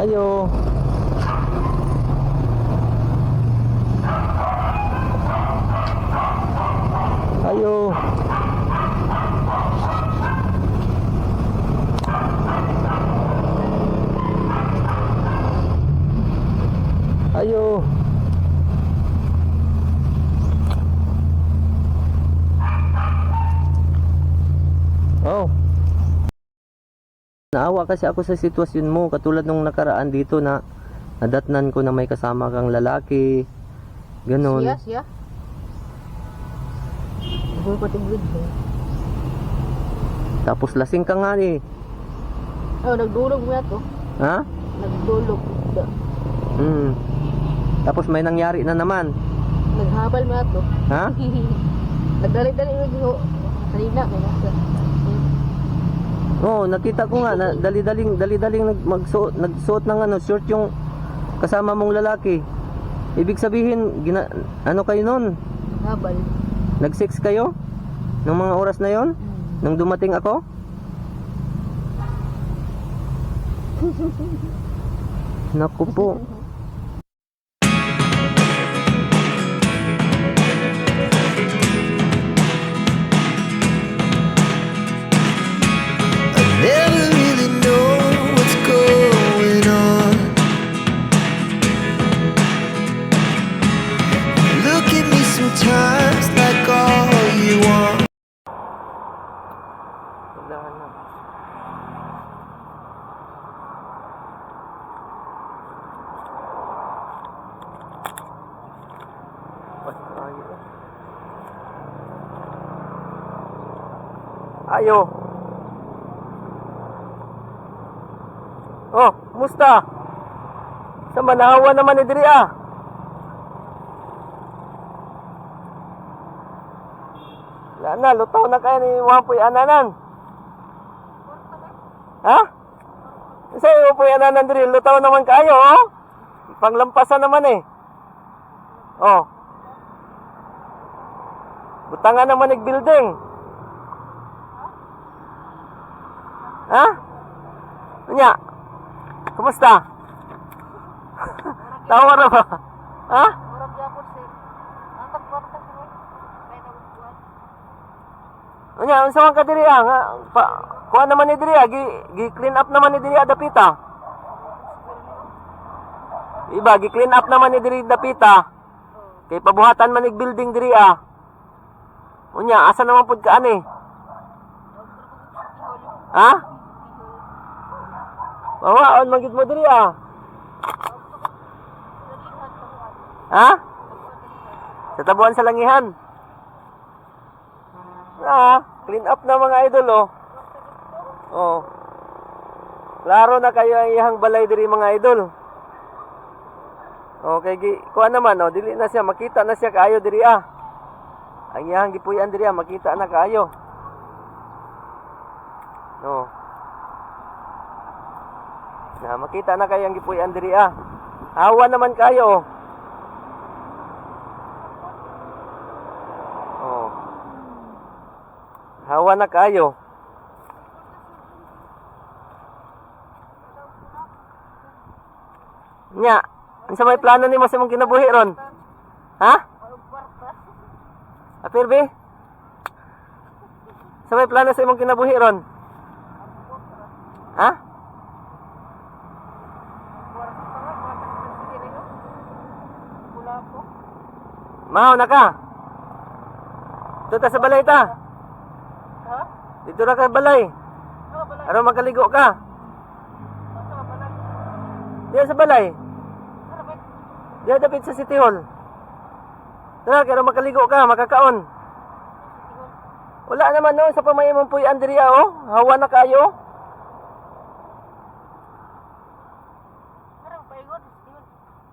Ayo. Ayo. Ayo. Oh. Naawa kasi ako sa sitwasyon mo, katulad nung nakaraan dito na nadatnan ko na may kasama kang lalaki. Ganon. Siya. Bukod pati breed. Tapos lasing ka nga eh. Oh, nagdulog mo to. Ha? Nagdulog. Tapos may nangyari na naman. Naghabal mo to. Ha? Nagdali-dali mo dito. Kanina, may nasa. Oo, nakita ko nga na dali-daling nagsuot ng short yung kasama mong lalaki. Ibig sabihin, ano kayo nun? Habal. Nag-sex kayo? Nung mga oras na yon? Nung dumating ako? Naku po. Never really know what's going on. Look at me sometimes like all you want. Kailangan na. Ayo. Oh, musta? Sa manahawa naman ni diri ah. Na, lutaw na kayo ni Wapoy Ananan. Ha? Sa Wapoy Ananan diri, lutaw naman kayo, oh. Panglampasan naman eh. Oh. Butangan naman nag-building. Ha? Nya? Kumusta? Tawa na ba? Ha? Murag yapon si. Apat kwarta si. May nabubuan. Nya, unsa man ka diri ah? Kuha naman ni diri ah, gi clean up naman ni diri ah, dapita. Iba, gi clean up naman ni diri dapita. Kay pabuhatan man ig building diri ah. Unya, asa naman pud ka ani? Ha? Bawaon man gid mo diri ah. Ha? Sa tabuan sa langihan. Clean up na mga idol oh. Oh. Klaro na kayo ang iyang balay diri mga idol. Okay, kuha naman oh, dili na siya makita na siya kaayo diri ah. Ang iyang gipuy-an diri ah, makita na kaayo. No. Na makita na kayo ang gipuy-an diri ah. Hawa naman kayo oh. Oh. Hawa na kayo. Nya, unsa may plano nimo sa imong kinabuhi ron? Ha? Apirbe? Sa may plano sa imong kinabuhi ron? Ha? Mahaw na ka? Dito ta sa balay ta? Ha? Dito na ka balay? Aron makaligo ka? Diyan sa balay? Diyan dapit sa City Hall. Tara, kaya makaligo ka, makakaon. Wala naman no, sa pamayamong puy Andrea oh. Hawa na kayo.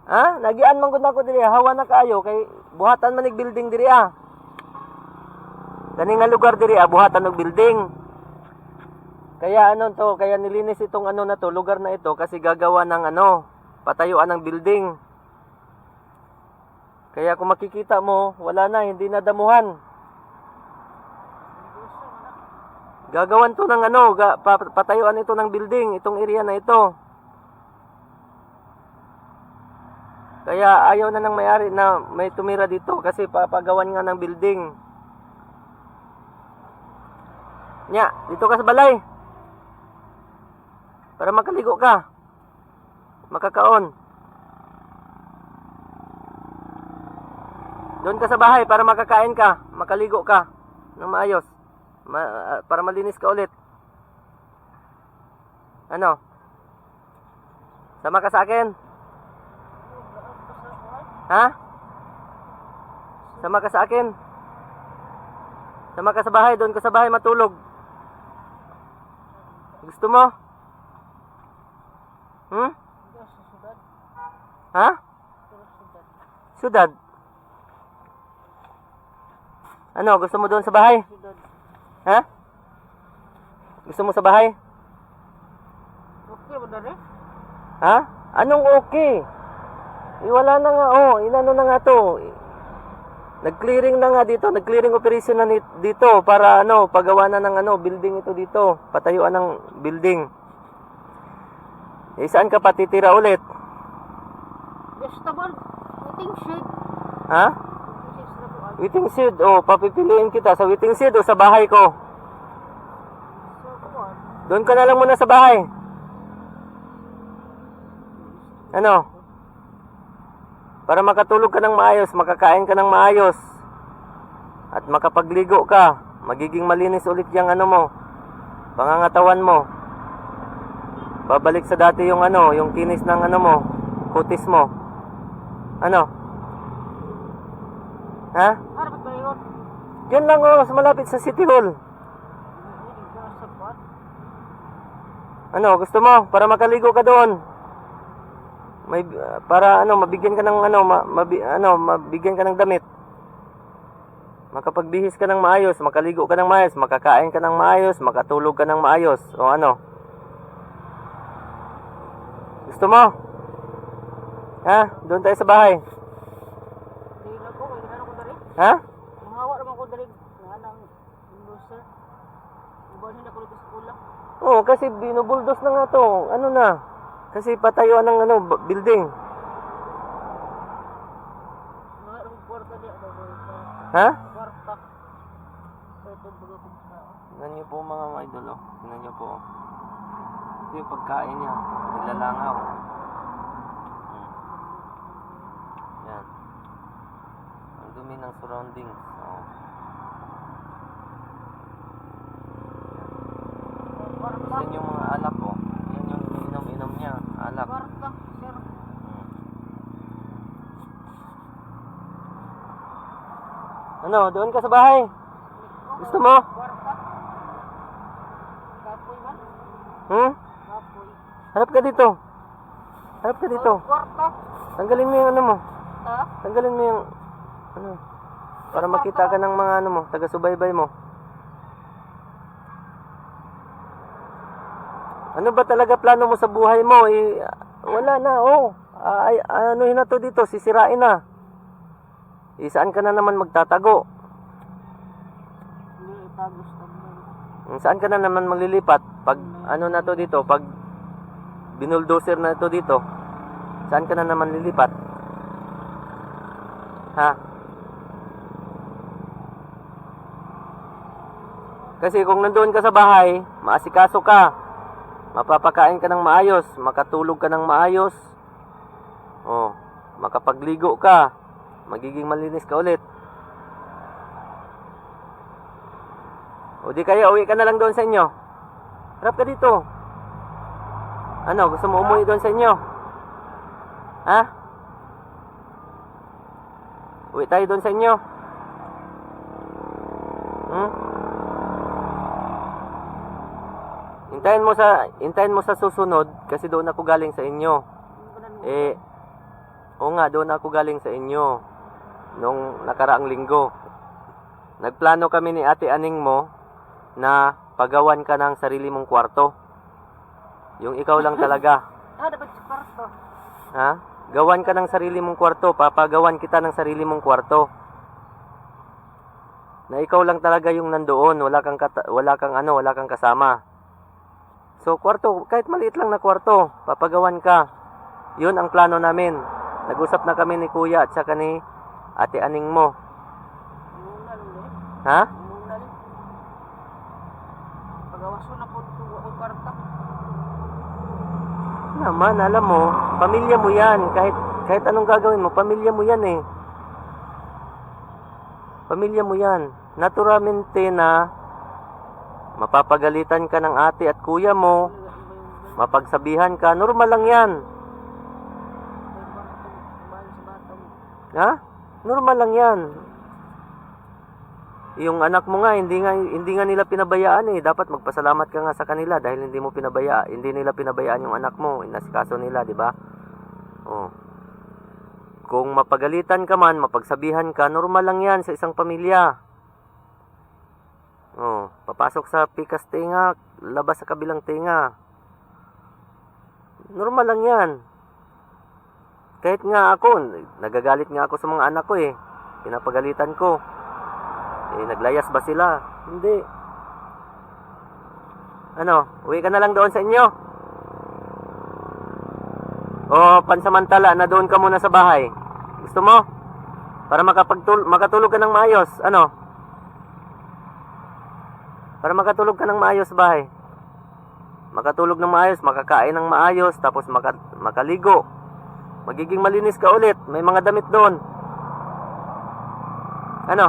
Ha? Nagian man gud nako diri, hawa na kayo kay buhatan man ig building diri ah. Kani nga lugar diri ah, buhatan og building. Kaya ano to, kaya nilinis itong ano na to, lugar na ito kasi gagawa ng ano, patayuan ng building. Kaya kung makikita mo, wala na, hindi na damuhan. Gagawan to ng ano, patayuan ito ng building, itong area na ito. Kaya ayaw na ng may-ari na may tumira dito kasi papagawan nga ng building. Nya, dito ka sa balay. Para makaligo ka. Makakaon. Doon ka sa bahay para makakain ka, makaligo ka ng maayos. Para malinis ka ulit. Ano? Sama ka sa akin? Ha? Sama ka sa akin? Sama ka sa bahay, doon ka sa bahay matulog. Gusto mo? Ha? Sudad? Ano, gusto mo doon sa bahay? Ha? Gusto mo sa bahay? Okay ba dali? Ha? Anong okay? Wala na nga, inano na nga to. Nag-clearing na nga dito, nag-clearing operation na dito para pagawa na ng building ito dito. Patayuan ng building. Saan ka patitira ulit? Vegetable. Waiting shed. Ha? Waiting shed, papipiliin kita sa waiting shed o sa bahay ko. Doon ka na lang muna sa bahay. Ano? Para makatulog ka ng maayos, makakain ka ng maayos. At makapagligo ka, magiging malinis ulit yung mo, pangangatawan mo. Babalik sa dati yung yung kinis ng mo, kutis mo. Ano? Ha? Harap ba yun? Diyan lang mas malapit sa City Hall. Ano, gusto mo? Para makaligo ka doon. May para mabigyan ka ng mabigyan ka ng damit. Makapagbihis ka ng maayos, makaligo ka ng maayos, makakain ka ng maayos, makatulog ka ng maayos. O ano? Gusto mo? Ha? Doon tayo sa bahay. Hindi na ko, kaya ko dali. Ha? Nangawa naman ko dali. Nga nang loser. Ibahin ako dito sa kula. Oo, kasi binubuldos na nga to. Ano na? Kasi patayuan ng building. Nga ang kwarta niya. Ha? Kwarta. Ito bago kong tao. Tingnan niyo po mga idol, Tingnan niyo po. Ito yung pagkain niya. Nilalangaw. Yan. Ang dumi ng surroundings. Kwarta. Yan yung mga alak, Yan yung ininom-inom niya. Alak. Kwarta, sir. Ano, doon ka sa bahay? Gusto mo? Kwarta. Kapoy man. Kapoy. Harap ka dito. Harap ka dito. Kwarta. Tanggalin mo yung mo. Ha? Tanggalin mo yung para makita ka ng mga mo, taga-subaybay mo. Ano ba talaga plano mo sa buhay mo? Wala na, anuhin na to dito, sisirain na. Saan ka na naman magtatago? Hindi, itagos tayo. Saan ka na naman maglilipat? Pag na to dito, pag binuldoser na to dito, saan ka na naman lilipat? Ha? Kasi kung nandoon ka sa bahay, maasikaso ka, mapapakain ka ng maayos, makatulog ka ng maayos, makapagligo ka, magiging malinis ka ulit. O di kaya uwi ka na lang doon sa inyo. Harap ka dito. Ano, gusto mo umuwi doon sa inyo? Ha? Uwi tayo doon sa inyo. Hintayin mo sa susunod kasi doon ako galing sa inyo. Doon ako galing sa inyo nung nakaraang linggo. Nagplano kami ni Ate Aning mo na pagawan ka ng sarili mong kwarto. Yung ikaw lang talaga. Dapat sa kwarto. Ha? Gawan ka ng sarili mong kwarto, papagawan kita ng sarili mong kwarto. Na ikaw lang talaga yung nandoon, wala kang kasama. So kwarto, kahit maliit lang na kwarto, papagawan ka. 'Yun ang plano namin. Nag-usap na kami ni kuya at saka ni ate aning mo. Munal eh. Ha? Munal. Pagawaso na po ito ako karta. Naman, alam mo, pamilya mo yan. Kahit anong gagawin mo, pamilya mo yan eh. Pamilya mo yan. Naturalmente na mapapagalitan ka ng ate at kuya mo, mapagsabihan ka, normal lang yan. Ha? Normal lang yan. Yung anak mo nga, hindi nga nila pinabayaan eh. Dapat magpasalamat ka nga sa kanila dahil hindi nila pinabayaan yung anak mo. Inasikaso nila, di ba? Oh. Kung mapagalitan ka man, mapagsabihan ka, normal lang yan sa isang pamilya. Oh, papasok sa pikas tinga, labas sa kabilang tinga. Normal lang yan. Kahit nga ako, nagagalit nga ako sa mga anak ko eh. Pinapagalitan ko. Eh, naglayas ba sila? Hindi. Ano, uwi ka na lang doon sa inyo? O pansamantala na doon ka muna sa bahay? Gusto mo? Para makatulog ka ng maayos. Ano? Para makatulog ka ng maayos sa bahay. Makatulog ng maayos, makakain ng maayos, tapos makaligo. Magiging malinis ka ulit. May mga damit doon. Ano?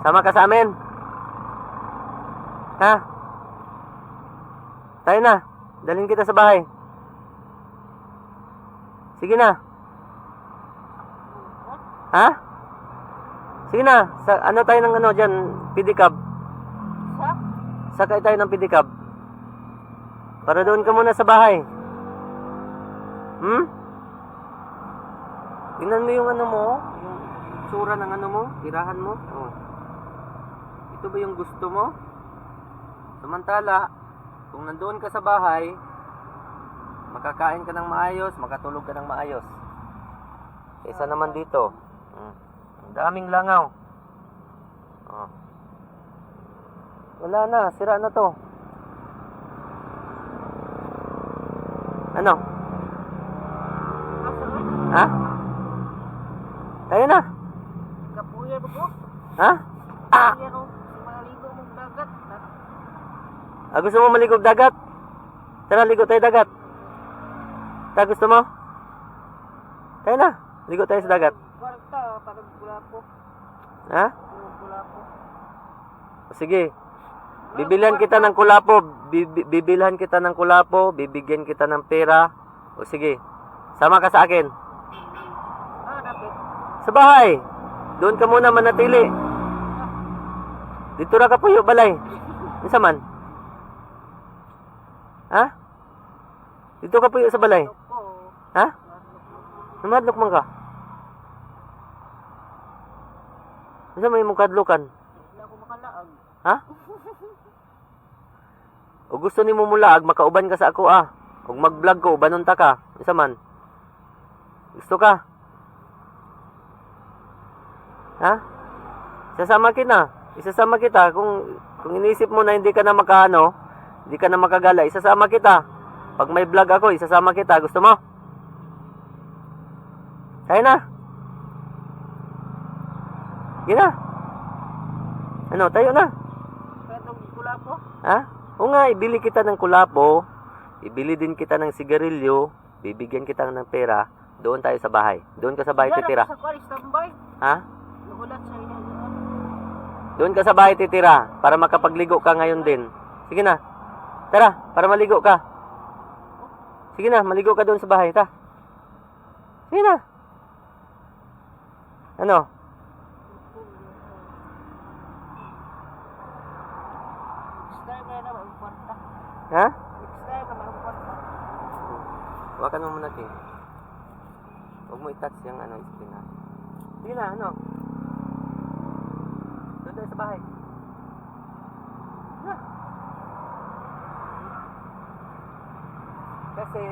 Sama ka sa amin? Ha? Tayo na. Dalhin kita sa bahay. Sige na. Ha? Sige na. Ano tayo ng ano dyan? Pedicab. Sakay tayo ng pedicab. Para doon ka muna sa bahay. Tingnan mo yung ano mo. Yung tsura ng ano mo. Tirahan mo. Oh. Ito ba yung gusto mo? Samantala, kung nandoon ka sa bahay, makakain ka ng maayos, makatulog ka ng maayos. Isa naman dito. Ang daming langaw. Oh. Wala na, sira na to. Ano? Ha? Tayo na. Kapuya ba ko? Ha? Ah! Kapuya ko. Maligo mong dagat. Gusto mo maligog dagat? Tara, ligo tayo dagat. Gusto mo? Tayo na. Ligo tayo sa dagat. Kwarta, parang kulapo. Ha? Kulapo. Sige. Bibilhan kita ng kulapo. Bibilhan kita ng kulapo. Bibigyan kita ng pera. O sige. Sama ka sa akin. Dapat. Sa bahay. Doon ka muna manatili. Dito ra ka puyo balay. Unsa man? Ha? Dito ka puyo sa balay. Ha? Namadlok man ka? Unsa may mong kadlukan? Wala ko makalaag. Ha? O gusto nimo mulaag, makauban ka sa ako ah. Ug mag-vlog ko, ubanon ta ka. Unsa man? Gusto ka? Ha? Isasama kita. Kung inisip mo na hindi ka na makaano, hindi ka na makagala, isasama kita. Pag may vlog ako, isasama kita. Gusto mo? Kaya na. Sige na. Ano, tayo na. Kaya itong kulapo? Ha? O nga, ibili kita ng kulapo, ibili din kita ng sigarilyo, bibigyan kita ng pera, doon tayo sa bahay. Doon ka sa bahay titira. Sa kwalis, tambay. Ha? Nagulat sa inyo. Doon ka sa bahay titira, para makapagligo ka ngayon din. Sige na. Tara, para maligo ka. Sige na, maligo ka doon sa bahay, ta. Sige na. Ano? Next time na ang kwarta. Ha? Next time na ang kwarta. Wakan mo muna, King. Huwag mo i-touch yung ano, screen ha. Sige na, ano? Doon tayo sa bahay. Ha? Kasi,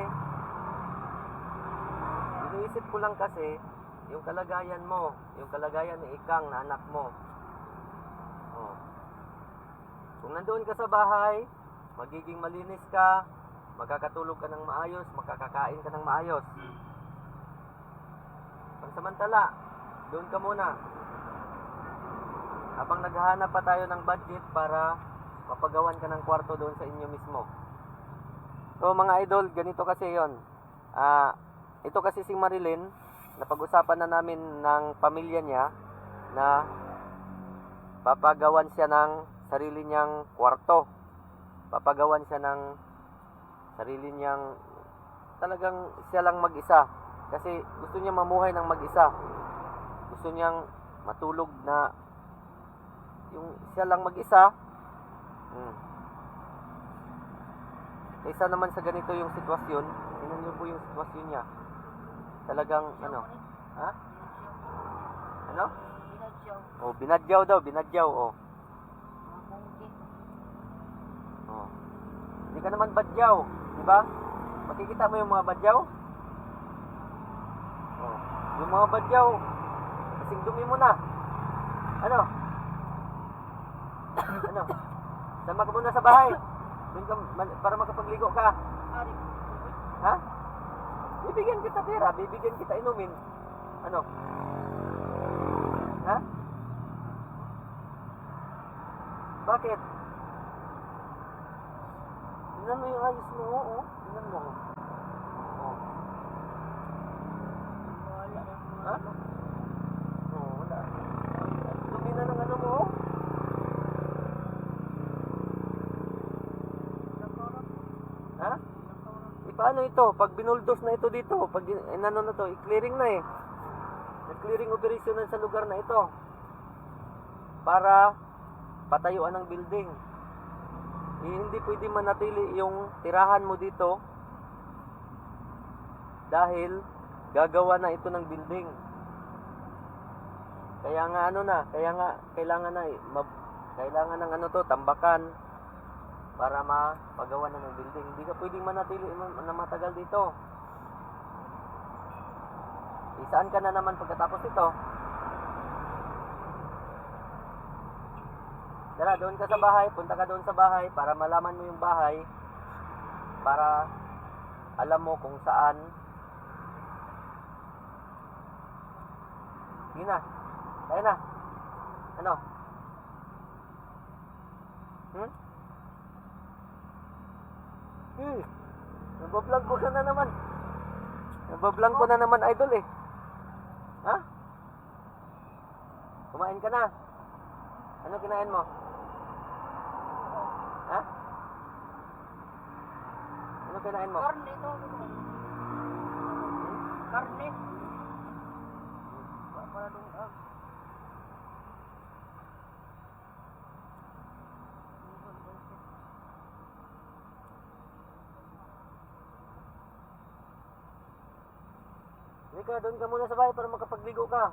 iniisip ko lang kasi, yung kalagayan mo, yung kalagayan ni Ikang na anak mo. Oh. Kung nandoon ka sa bahay, magiging malinis ka, makakatulog ka ng maayos, makakakain ka ng maayos. Samantala, doon ka muna. Habang naghahanap pa tayo ng budget para mapagawan ka ng kwarto doon sa inyo mismo. So mga idol, ganito kasi yon. Ito kasi si Marilyn, napag-usapan na namin ng pamilya niya na papagawan siya ng sarili niyang kwarto. Papagawan siya ng sarili niyang, talagang siya lang mag-isa. Kasi gusto niya mamuhay ng mag-isa. Gusto niyang matulog na yung siya lang mag-isa. Kaysa naman sa ganito yung sitwasyon, tingnan niyo po yung sitwasyon niya. Talagang ano? Ha? Ano? Binadyaw. Oh, binadyaw daw, binadyaw, oh. Mga mungki. Oh. Hindi ka naman badyaw, di ba? Makikita mo yung mga badyaw? Oh. Yung mga badyaw, kasing dumi mo na. Ano? Ano? Sama ka muna sa bahay. Doon ka, para makapagligo ka. Ari. Ha? Bibigyan kita pera, bibigyan kita inumin. Ano? Ha? Bakit? Tingnan mo yung ayos mo, oo. Tingnan mo. Oh. Wala na. Ha? Oo, wala. Dumi na ng ano mo, oh. Ha? Paano ito? Pag binuldos na ito dito, pag inano na to, i-clearing na eh. Nag-clearing operation na sa lugar na ito. Para patayuan ng building. Hindi pwede manatili yung tirahan mo dito dahil gagawa na ito ng building. Kaya nga ano na, kaya nga kailangan na kailangan ng ano to, tambakan para mapagawa na ng building. Hindi ka pwedeng manatili na matagal dito. Saan ka na naman pagkatapos ito? Dala, doon ka sa bahay, punta ka doon sa bahay para malaman mo yung bahay, para alam mo kung saan. Sige na, kaya na. Ano? Nabablog ko ka na naman. Nabablog ko na naman, idol eh. Ha? Kumain ka na. Ano kinain mo? Ha? Ano kinain mo? Karne ito. Karne. Para dong Halika, doon ka muna sa bahay para makapagligo ka.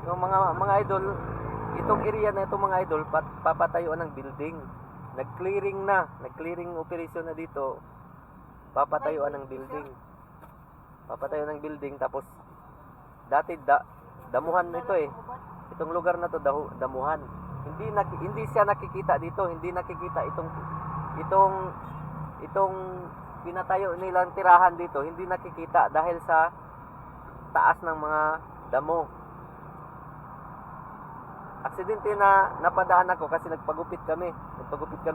Yung mga idol, itong area na ito mga idol, papatayuan ng building. Nag-clearing operation na dito. Papatayuan ng building. Papatayuan ng building tapos dati damuhan na ito eh. Itong lugar na to damuhan. Hindi siya nakikita dito, hindi nakikita itong pinatayo nilang tirahan dito, hindi nakikita dahil sa taas ng mga damo. Aksidente na napadaan ako kasi nagpagupit kami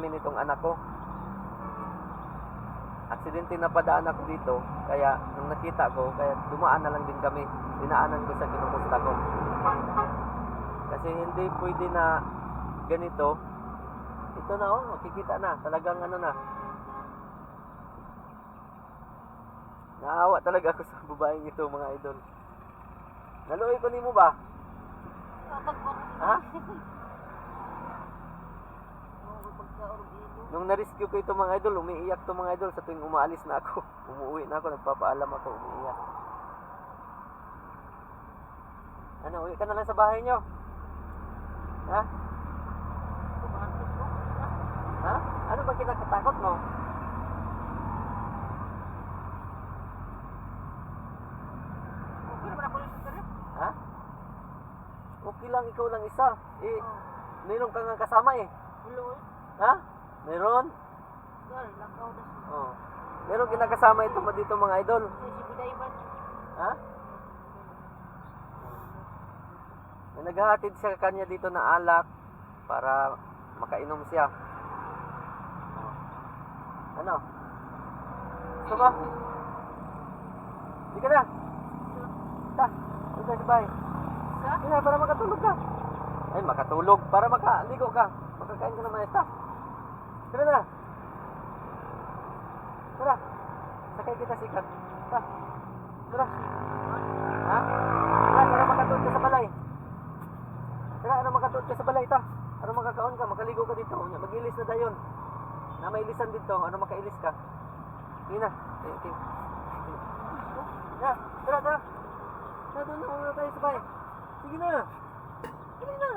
nitong anak ko. Aksidente napadaan ako dito, kaya nung nakita ko, kaya dumaan na lang din kami, dinaanan ko sa kinumusta ko. Kasi hindi pwede na ganito. Ito na oh, makikita na, talagang ano na. Naawa talaga ako sa babaeng ito mga idol. Naluoy ko nimo ba? Ha? Nung na-rescue ko ito mga idol, umiiyak to mga idol sa tuwing umaalis na ako. Umuwi na ako, nagpapaalam ako, umiiyak. Ano, uwi ka na lang sa bahay nyo? Ha? Ha? Ano ba kinakatakot mo? Ha? Okay lang, ikaw lang isa. Eh, meron kang kasama eh. Hello. Ha? Meron? Girl, lakaw na. Oh. Meron kinakasama ito dito mga idol. Si Biday ba? Ha? May naghahatid siya kanya dito na alak para makainom siya. Ano? Gusto mo? Hindi ka na. Ta, doon tayo sa bahay. Hindi na, para makatulog ka. Ay, makatulog. Para makaligo ka. Makakain ka na maesta. Tara na. Tara. Sakay kita sikat. Ta. Tara. Ha? Tara, para makatuod ka sa balay. Tara, ano makatuod ka sa balay, ta? Ano makakaon ka? Makaligo ka dito. Mag-ilis na dayon. Na may ilisan dito. Ano makailis ka? Sige na. Okay. Tara, tara. Tara, doon na muna tayo sa bahay. Sige na. Sige na.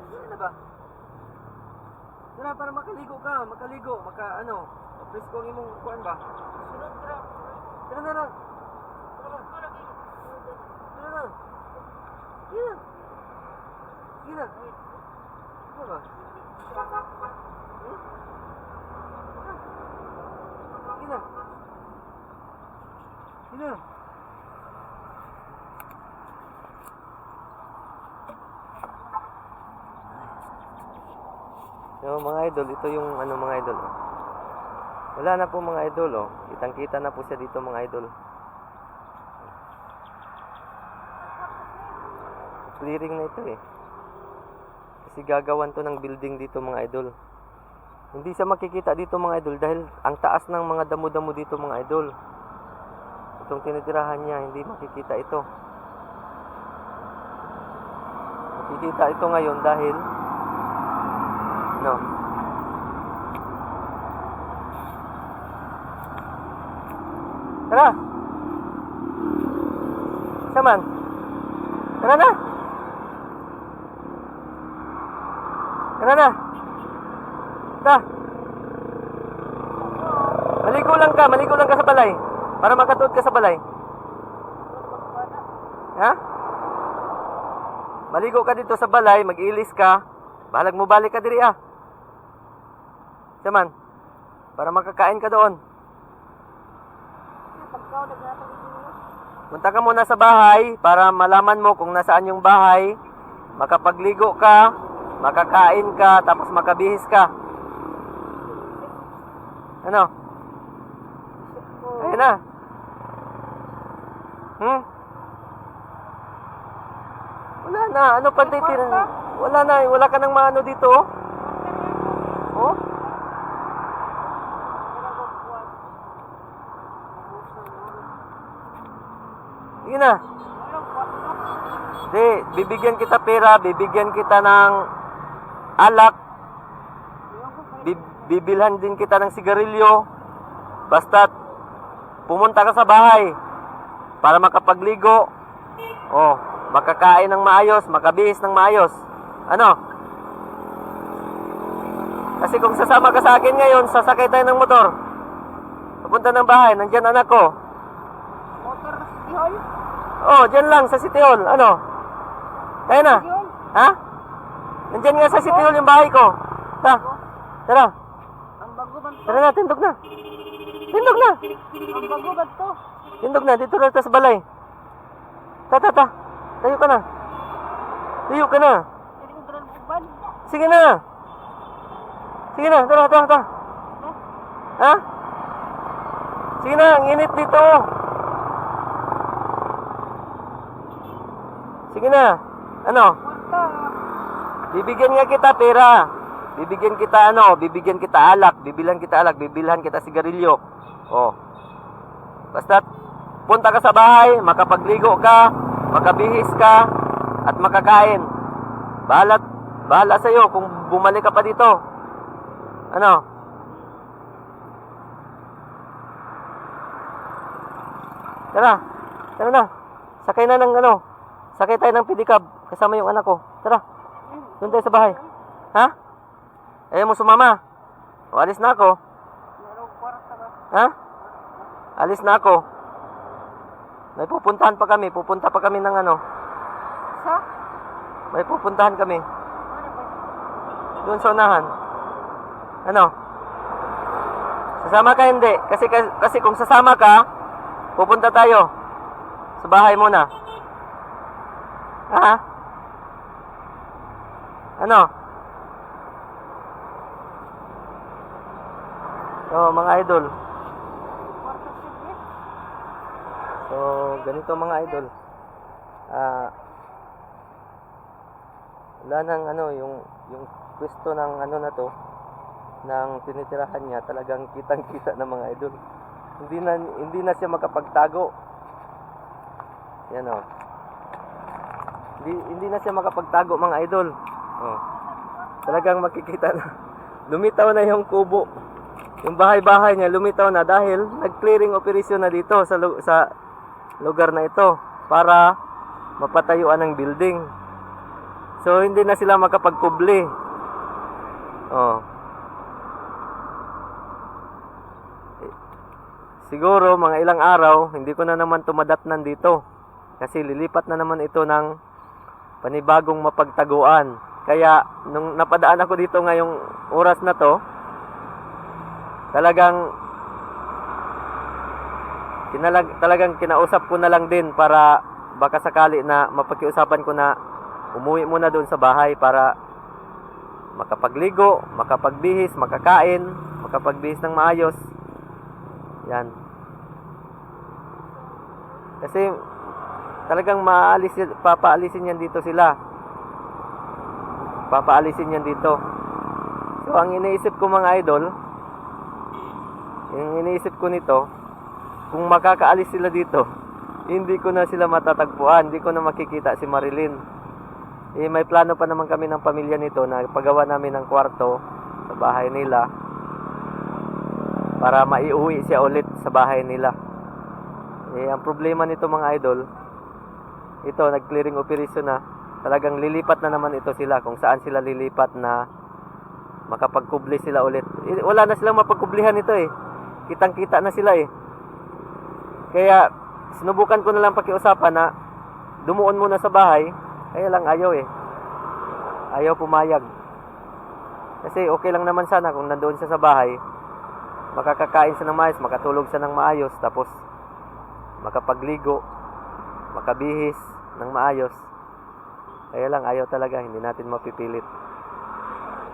Sige na ba? Tara, para makaligo ka. Makaligo. Presko ang imong kuan ba? Sunod bro. Tara na lang. Tara na. Tara na. Sige na. Sige na. Ano ba? Hmm? Sige na. Sige na. So, mga idol, ito yung mga idol. Oh. Wala na po mga idol, oh. Kitang-kita na po siya dito mga idol. Clearing na ito eh. Kasi gagawan to ng building dito mga idol. Hindi siya makikita dito mga idol dahil ang taas ng mga damo-damo dito mga idol. Itong tinitirahan niya, hindi makikita ito. Makikita ito ngayon dahil no. Tara. Saman. Tara na. Tara na. Ta. Maligo lang ka sa balay. Para makatuod ka sa balay. Ha? Maligo ka dito sa balay, mag-ilis ka. Balag mo balik ka diri ah. Saman. Para makakain ka doon. Pagkaw naglatag dito. Punta ka muna sa bahay para malaman mo kung nasaan yung bahay. Makapagligo ka, makakain ka, tapos makabihis ka. Ano? Ayun na. Wala na. Ano pa titirin? Wala na. Wala ka nang maano dito. Oh? Oh? Sige na. Di, bibigyan kita pera, bibigyan kita ng alak, bibilhan din kita ng sigarilyo. Basta pumunta ka sa bahay para makapagligo. Oh, makakain ng maayos, makabihis ng maayos. Ano? Kasi kung sasama ka sa akin ngayon, sasakay tayo ng motor. Papunta ng bahay, nandyan anak ko. Motor City Hall? Oh, dyan lang sa City Hall. Ano? Kaya na? Yun. Ha? Nandyan nga sa City Hall yung bahay ko. Tara. Ang bago ba to? Tara na, tindog na. Tindog na. Ang bago ba to? Tindog na, dito na tayo sa balay. Ta. Tayo ka na. Tayo ka na. Hindi ko dran uban. Sige na. Sige na, tara. Ha? Sige na, ang init dito. Sige na. Ano? Kwarta. Bibigyan nga kita pera. Bibigyan kita alak, bibilhan kita sigarilyo. Oh. Basta punta ka sa bahay, makapagligo ka, makabihis ka, at makakain. Bahala sa'yo kung bumalik ka pa dito. Ano? Tara na. Sakay tayo ng pedicab kasama yung anak ko. Tara. Doon tayo sa bahay. Ha? Ayaw mo sumama? O, alis na ako. Merong kwarta ba? Ha? Alis na ako. May pupuntahan pa kami. Pupunta pa kami ng ano. Sa? May pupuntahan kami. Ano ba? Doon sa unahan. Ano? Sasama ka hindi? Kasi kung sasama ka, pupunta tayo sa bahay muna. Ha? Ano? So, mga idol. So, ganito mga idol. Wala nang yung pwesto ng na to, ng tinitirahan niya, talagang kitang-kita ng mga idol. Hindi na siya makapagtago. Yan o. Hindi na siya makapagtago mga idol. Oh. Talagang makikita na. Lumitaw na yung kubo. Yung bahay-bahay niya lumitaw na dahil nag-clearing operation na dito sa lugar na ito para mapatayuan ng building. So hindi na sila makapagkubli. Oh. Siguro mga ilang araw hindi ko na naman tumadatnan dito kasi lilipat na naman ito ng panibagong mapagtaguan. Kaya nung napadaan ako dito ngayong oras na to, talagang kinausap ko na lang din para baka sakali na mapag-usapan ko na umuwi muna doon sa bahay para makapagligo, makapagbihis, makakain, makapagbihis ng maayos. Yan. Kasi talagang papaalisin yan dito sila. Papaalisin yan dito. So ang iniisip ko mga idol, yung iniisip ko nito, kung makakaalis sila dito, hindi ko na sila matatagpuan, hindi ko na makikita si Marilyn. May plano pa naman kami ng pamilya nito na paggawa namin ng kwarto sa bahay nila para maiuwi siya ulit sa bahay nila. Ang problema nito mga idol, ito nag-clearing operation na, talagang lilipat na naman ito sila kung saan sila lilipat na makapagkubli sila ulit. Wala na silang mapagkublihan ito kitang-kita na sila Kaya sinubukan ko na lang pakiusapan na dumuon muna sa bahay, kaya lang ayaw ayaw pumayag. Kasi okay lang naman sana kung nandoon siya sa bahay, makakakain siya ng maayos, makatulog siya ng maayos, tapos makapagligo, makabihis ng maayos. Kaya lang ayaw talaga, hindi natin mapipilit.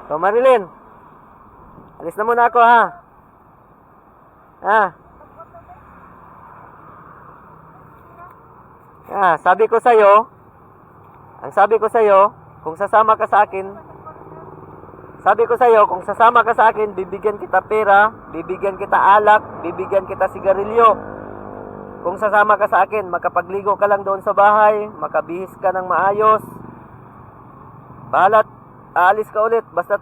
So Marilyn, alis na muna ako ha. Sabi ko sa'yo, kung sasama ka sa akin, bibigyan kita pera, bibigyan kita alak, bibigyan kita sigarilyo. Kung sasama ka sa akin, makapagligo ka lang doon sa bahay, makabihis ka ng maayos. Bahalat, aalis ka ulit, basta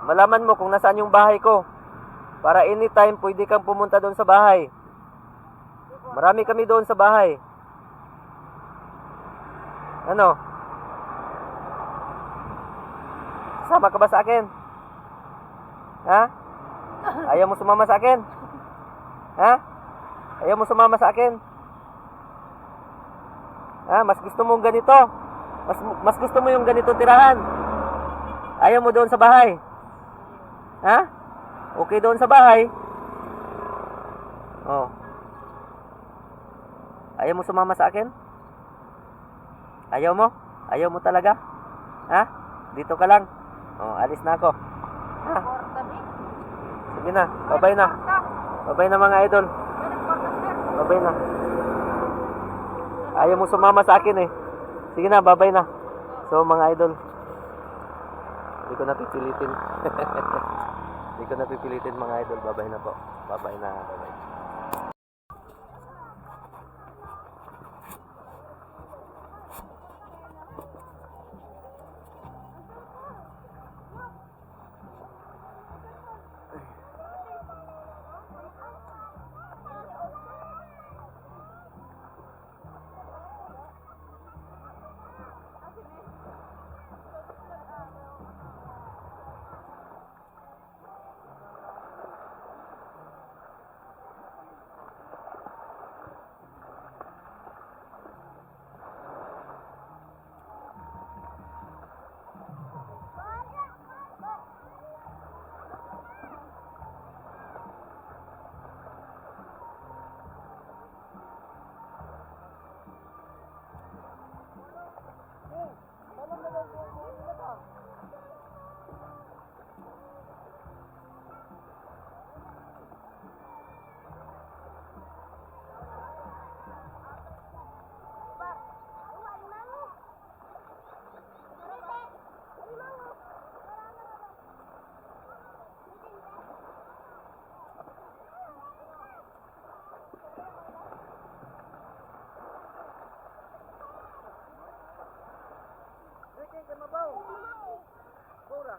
malaman mo kung nasaan yung bahay ko. Para anytime, pwede kang pumunta doon sa bahay. Marami kami doon sa bahay. Ano? Sama ka ba sa akin? Ha? Ayaw mo sumama sa akin? Ha? Ayaw mo sumama sa akin? Ha? Mas gusto mo ganito? Mas gusto mo yung ganito tirahan? Ayaw mo doon sa bahay? Ha? Okay doon sa bahay? Oh. Ayaw mo sumama sa akin? Ayaw mo? Ayaw mo talaga? Ha? Dito ka lang. Oh, alis na ako. Ha? Sige na, babay na. Babay na mga idol. Babay na. Ayaw mo sumama sa akin Sige na, babay na. So mga idol, hindi ko na pipilitin. Hindi ko na pipilitin mga idol. Babay na po. Babay na. Babay. kay mabaw. Pura.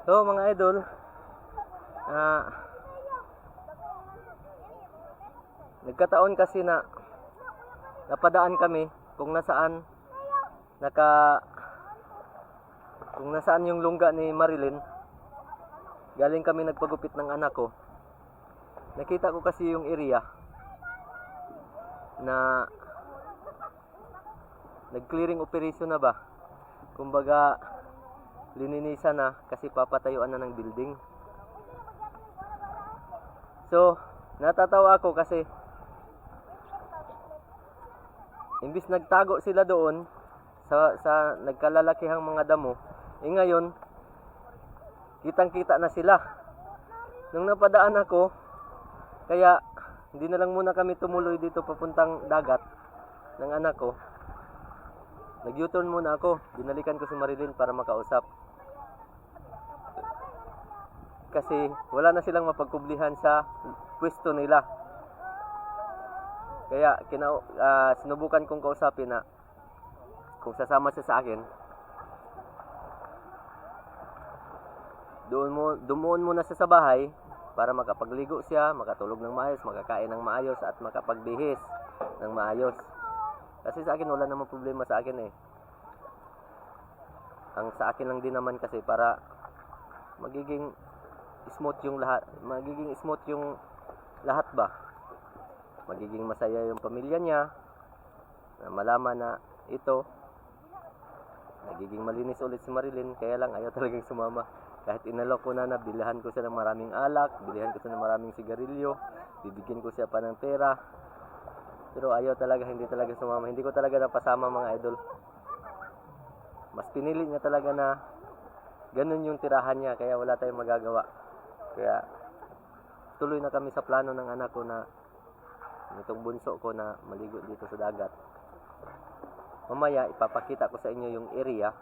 So mga idol, nagkataon kasi na napadaan kami kung nasaan yung lungga ni Marilyn. Galing kami nagpagupit ng anak ko. Nakita ko kasi yung area na nag-clearing operation na ba. Kumbaga lininisan na kasi papatayuan na ng building. So, natatawa ako kasi imbis nagtago sila doon sa nagkalalakihang mga damo, ngayon kitang-kita na sila. Nung napadaan ako, kaya hindi na lang muna kami tumuloy dito papuntang dagat ng anak ko. Nag-U-turn muna ako. Binalikan ko si Marilyn para makausap. Kasi wala na silang mapagkublihan sa pwesto nila. Kaya sinubukan kong kausapin na kung sasama siya sa akin, doon muna siya sa bahay para makapagligo siya, makatulog ng maayos, makakain ng maayos at makapagbihis ng maayos. Kasi sa akin wala namang problema sa akin eh. Ang sa akin lang din naman kasi para magiging smooth yung lahat ba. Magiging masaya yung pamilya niya na malaman na ito nagiging malinis ulit si Marilyn, kaya lang ayaw talagang sumama. Kahit inalok ko na bilhan ko siya ng maraming alak, bilhan ko siya ng maraming sigarilyo, bibigyan ko siya pa ng pera, pero ayaw talaga, hindi talaga sumama. Hindi ko talaga napasama mga idol. Mas pinili niya talaga na ganun yung tirahan niya, kaya wala tayong magagawa. Kaya tuloy na kami sa plano ng anak ko na itong bunso ko na maligo dito sa dagat. Mamaya ipapakita ko sa inyo yung area.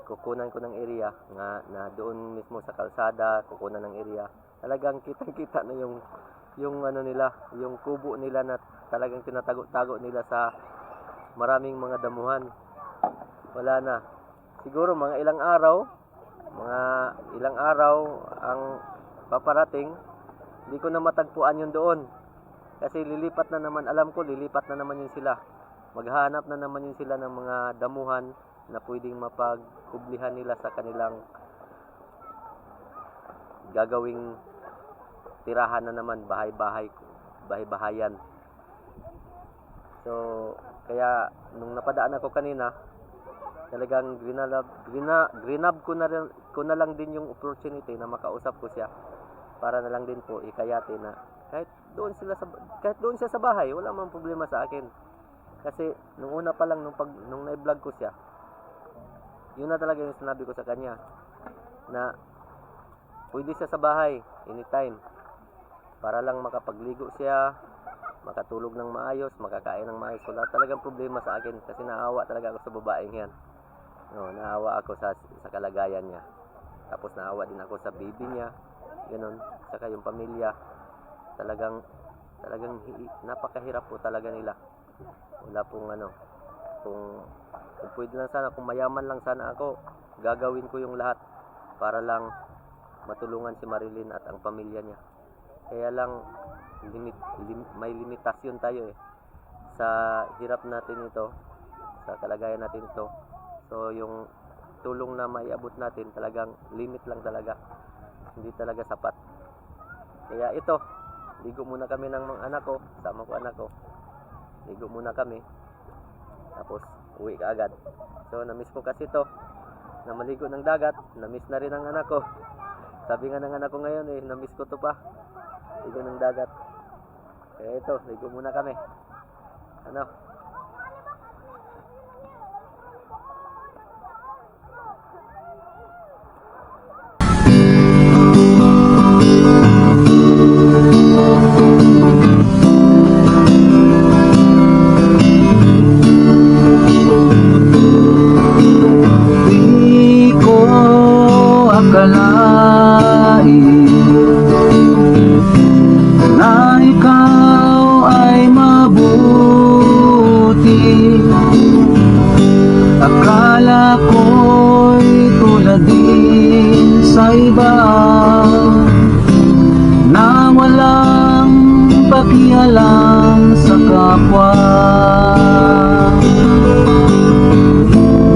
Kukunan ko ng area na doon mismo sa kalsada, kukunan ng area. Talagang kitang-kita na yung ano nila, yung kubo nila na talagang tinatago-tago nila sa maraming mga damuhan. Wala na. Siguro mga ilang araw ang paparating, hindi ko na matagpuan yun doon. Kasi lilipat na naman, alam ko lilipat na naman yun sila. Maghahanap na naman yun sila ng mga damuhan na pwedeng mapagkublihan nila sa kanilang gagawing tirahan na naman, bahay-bahayan. So, kaya nung napadaan ako kanina, talagang grinab ko na lang din yung opportunity na makausap ko siya para na lang din po ikayati na kahit doon siya sa bahay, wala mang problema sa akin. Kasi nung una pa lang nung na-vlog ko siya, yun na talaga yung sinabi ko sa kanya na pwede siya sa bahay anytime para lang makapagligo siya, makatulog ng maayos, makakain ng maayos. Wala talagang problema sa akin kasi naawa talaga ako sa babaeng yan. No, naawa ako sa kalagayan niya. Tapos naawa din ako sa baby niya. Ganun, saka yung pamilya. Talagang napakahirap po talaga nila. Wala pong kung pwede lang sana, kung mayaman lang sana ako, gagawin ko yung lahat para lang matulungan si Marilyn at ang pamilya niya. Kaya lang may limitasyon tayo sa hirap natin ito, sa kalagayan natin ito. So yung tulong na maiabot natin talagang limit lang talaga, hindi talaga sapat. Kaya ito, ligo muna kami ng mga anak ko, sama ko anak ko, ligo muna kami, tapos uwi ka agad. So namiss ko kasi to na maligo ng dagat, namiss na rin ang anak ko. Sabi nga ng anak ko ngayon namiss ko to pa, ligo ng dagat. Kaya ito, ligo muna kami. Di ko akalain na ikaw ay mabuti. Akala ko'y tulad din sa iba na walang pakialam sa kapwa.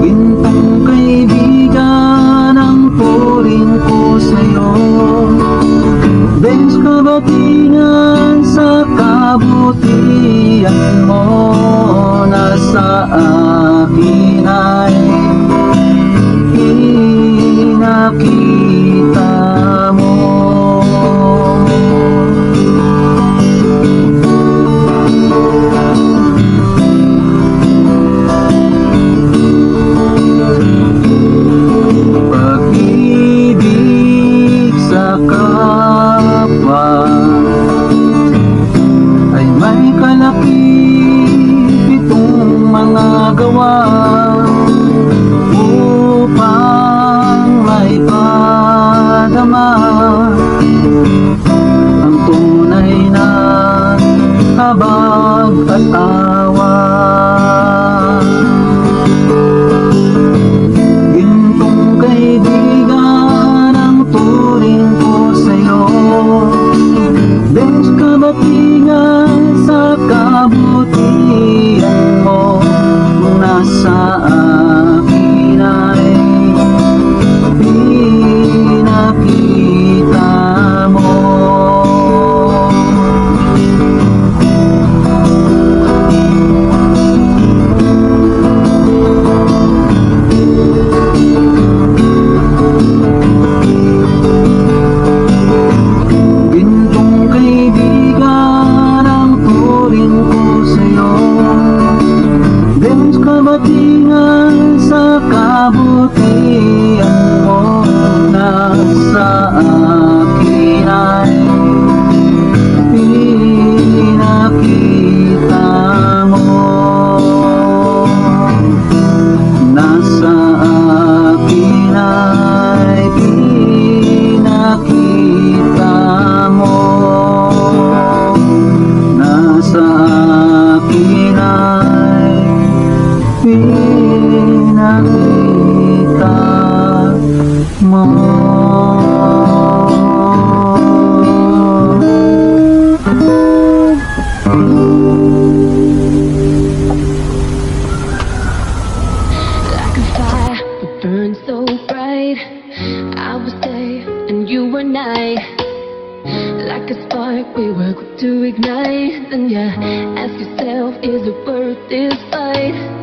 Gintong kaibigan ang turing ko sa'yo, Benz kabatingan sa kabutihan mo na sa akin ay inakita mo. nakita mo. Like a fire that burned so bright, I was day and you were night. Like a spark we were quick to ignite. Then you ask yourself, is it worth this fight?